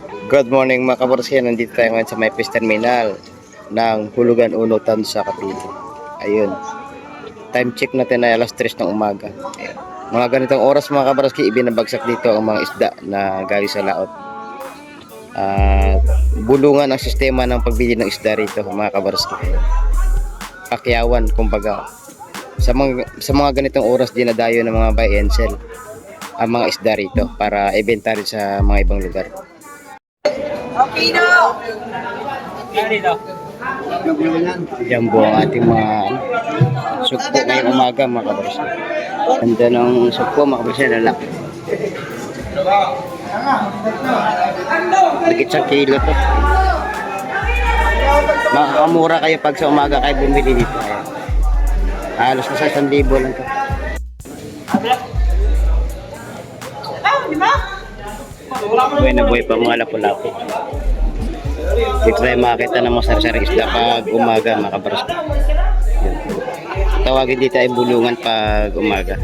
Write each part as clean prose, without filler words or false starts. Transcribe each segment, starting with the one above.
Good morning mga kabarskaya, nandito tayo ngayon sa may fish terminal ng Hulugan 1 Tansa Cavite. Ayun, time check natin ay alas 3 ng umaga. Ayun. Mga ganitong oras mga kabarskaya, ibinabagsak dito ang mga isda na galing sa laot. Bulungan ang sistema ng pagbili ng isda rito mga kabarskaya. Pakyawan kumbaga. Sa mga ganitong oras dinadayo ng mga buy and sell ang mga isda rito para ibenta rin sa mga ibang lugar. Okay na! Jumbo ang ating mga sukpo ngayong umaga mga kabarsa. Ganda ng sukpo mga kabarsa, lalaki. Ligit sa kilo to. Makakamura kayo pag sa umaga kayo bumili dito. Halos na sa 1,000 lang to. Buhay na buhay pa mga lapu-lapu. Dito tayo makakita ng mga sari-saring isda pag umaga mga kabarska. Tawagin dito ay bulungan pag umaga.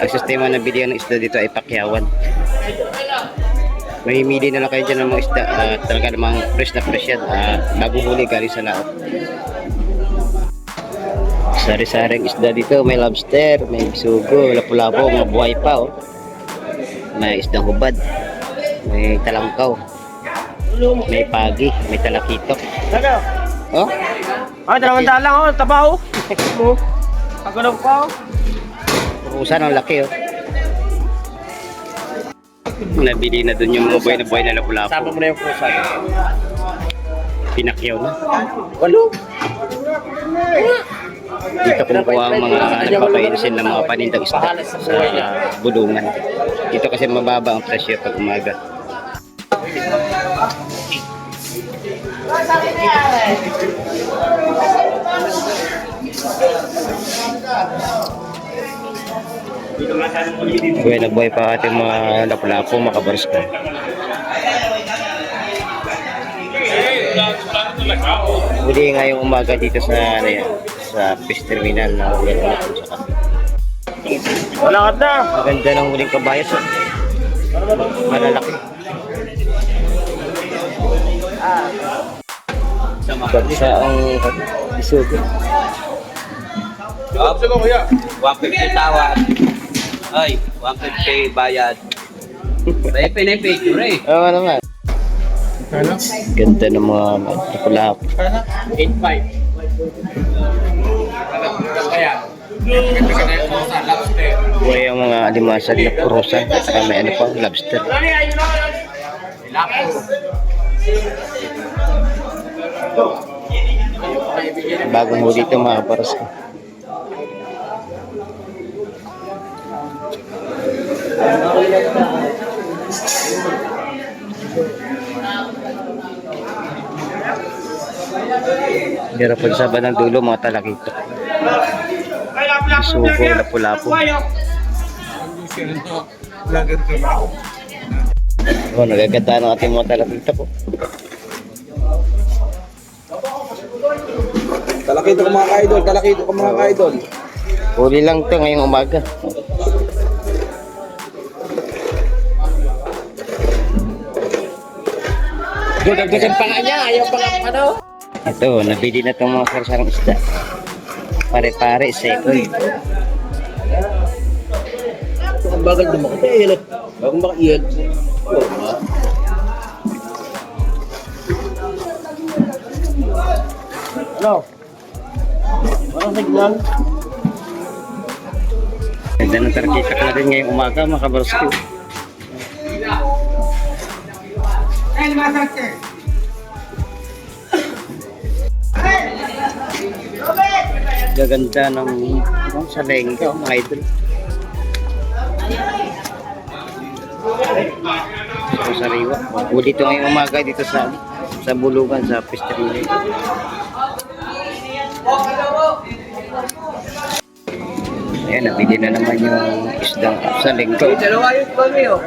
Ang sistema na bilihan ng isda dito ay pakyawan. Mahimili na lang kayo dyan ng mga isda at talaga namang fresh na fresh yan bago huli galing sa laot. Sari-saring isda dito, may lobster, may bisugo, lapu-lapu, mga buhay pa oh. May isdang hubad, may talangkaw, may pagi, may talakitok. Oh? Ay, 200 lang oh, tabaw. Pagulog pa oh. Usan ang laki oh. Nabili na dun yung mga buhay na lapu-lapu. Sama mo na yung pusa. Pinakyaw na. Walo. Dito kumukuha ang mga nagpapainsin ng mga panindang isda sa bulungan. Dito kasi mababa ang presyo pag umaga. Buhay na buhay pa ating mga lapu-lapu mga kabarska. Huli ngayong umaga dito sa ano yan, sa fish terminal na ulit sa Cavite. Wala ka na. Maganda ng huling kabayas oh. Malalaki. Bagsa ang isugo. Gusto ko kuya. 150 tawad. Ay, 150 bayad. May pinipicture eh. Oo naman. Ganda ng mga lapu-lapu. 8.5. Kaya. Buhay ang mga alimasag na purusan at saka may ano pa, lobster. Bagong huli ito mga kabarska. Pero pagsaba ng dulo mga talakitok. Sugo, lapu-lapu. Oh, nagaganda ng ating mga talakitok po. Talakito ko mga ka-idol, talakito ko mga ka-idol. Huli lang to ngayong umaga. Dagdagan pa nga niya, ayaw pa nga ano. Ito, nabili na itong mga sari-sarang isda. Pare-pare, second. Ang bagal na makatahil. Bagong makaiyag. Ano? Parang signal. Ganda ng tarkitak na rin ngayong umaga mga kabarski. Gaganda ng sa lengke mga idol. Sa sariwa. Huli ito ngayong umaga dito sa bulungan sa fish terminal. Ayan, nabili na naman yung isdang sa lengke. Dalawa yung kami oh.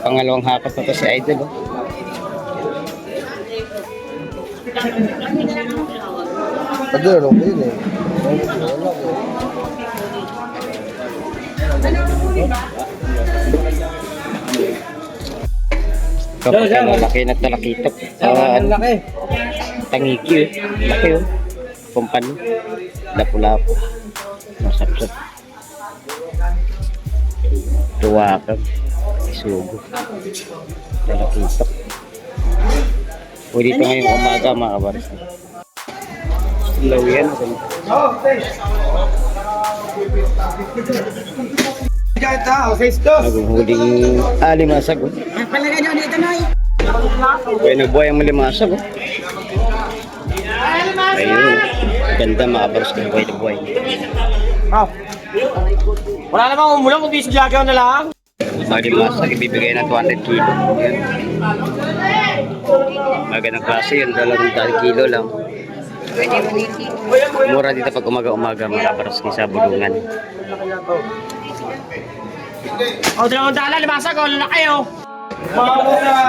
Pangalawang hapat na to si idol. Pagdalo ko yun eh. Kapag laki na talakitok. laki. Tangiki eh. Laki oh. Kumpan. Lapu-lapu. Masapsap. Tuwakan. Isugo. Talakitok. Pwede ito ngayong umaga mga kabaras. Law yan. Naghuhuling limasag. Oh. Palagay nyo dito, Noy. Kaya nagbuhay ang malimasag. Oh. Ayun. Ganda mga kabaras kung buhay na buhay. Ah. Wala namang umulang kundi si Jagger na lang. Malimasag, ibibigay na 200 kilo. Yan. Magandang klase yun, 200 kilo lang. Mura dito pag umaga-umaga mga kabaras sa bulungan. O, dalawang dala, limasag, o, lalaki, o.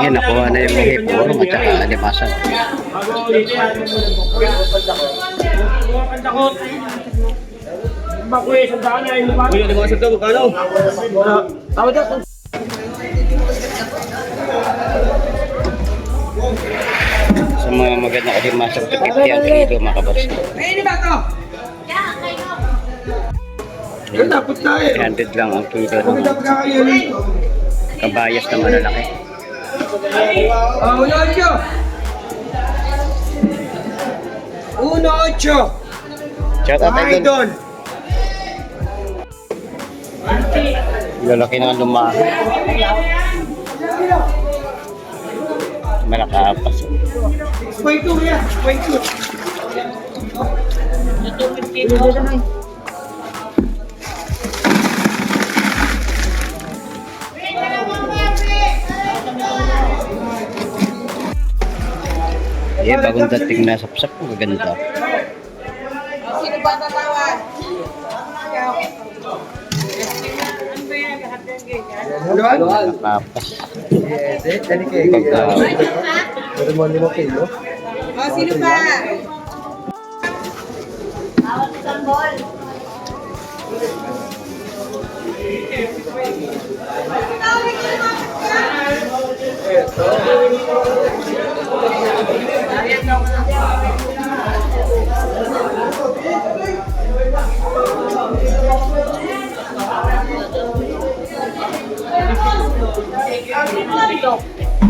Yan, nakuha na yung hipurong at saka limasag. Pandakot. Bakuya, sandaan na yung limasag. Uy, limasag daw, magkano? Tama daw. Sa mga magandang limasag, 250 ang kilo mga kabaras. Ini ba ito? Yan, dapat na eh. 300 lang ang kilo. Kabayas na malalaki. Uno, 8. Shout out tayo doon. Lalaki na lumahan. Malakapas. Wait to, yeah. Wait to. Yeah, bagong dating na sapsap. Maganda. Sino ba tatawag? Malakapas. Pagka... O, sino ba?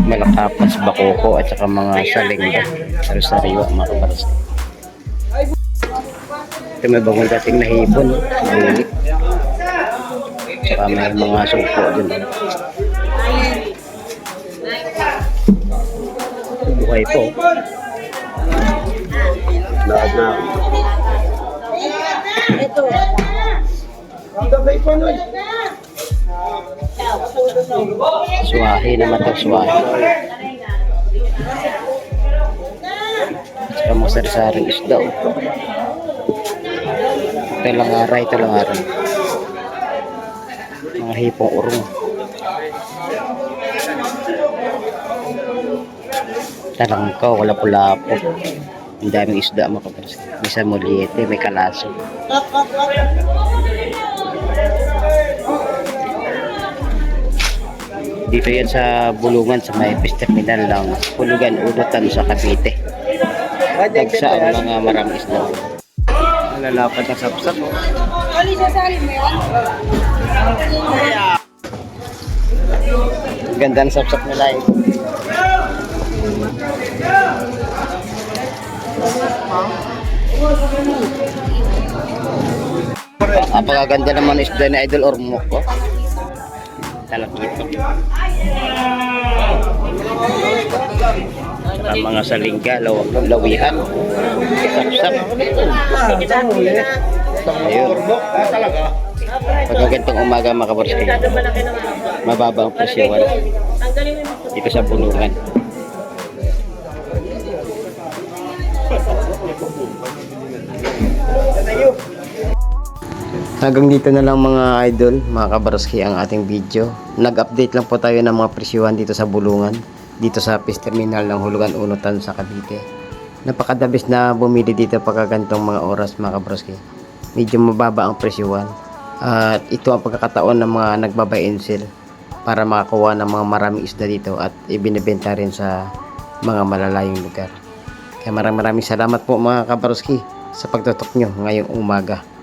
Malakapas, bakoko at saka mga salingga. Sariwa mga kabaras. Ito may bagong dating na hipon. Mahilig. Saka may mga supo dun. Buhay po. Lahat na. Ito. Suwahi naman ito, suwahi. Saka mga sari-saring isda. Ito lang aray. Mga hipong urong. Talangkaw, wala-pulapo. Ang daming isda mga kabaras. May samuliete, may kalaso. Dito yan sa Bulungan sa may fish terminal ng Hulugan Unutan sa Cavite. Tagsa ang mga maraming isda. Lalapad na sapsap. Oli, sasali mo yan? Ganda ng sapsap nila eh. Napakaganda naman isda ni Idol Ormoc ko. Talakito. Saka mga salingga, lawihan. Sapsap. Ayun. Pagka ganitong umaga mga kabaras kayo, mababa ang presyon dito sa Bulungan. Hanggang dito na lang mga idol, mga kabaroski ang ating video. Nag-update lang po tayo ng mga presyuhan dito sa Bulungan, dito sa fish terminal ng Hulugan Unutan sa Cavite. Napakadabis na bumili dito pagkagantong mga oras mga kabaroski. Medyo mababa ang presyuhan. At ito ang pagkakataon ng mga nagbabay and sell. para makakuha ng mga maraming isda dito at ibinibenta rin sa mga malalayong lugar. Kaya maraming salamat po mga kabaroski sa pagtutok nyo ngayong umaga.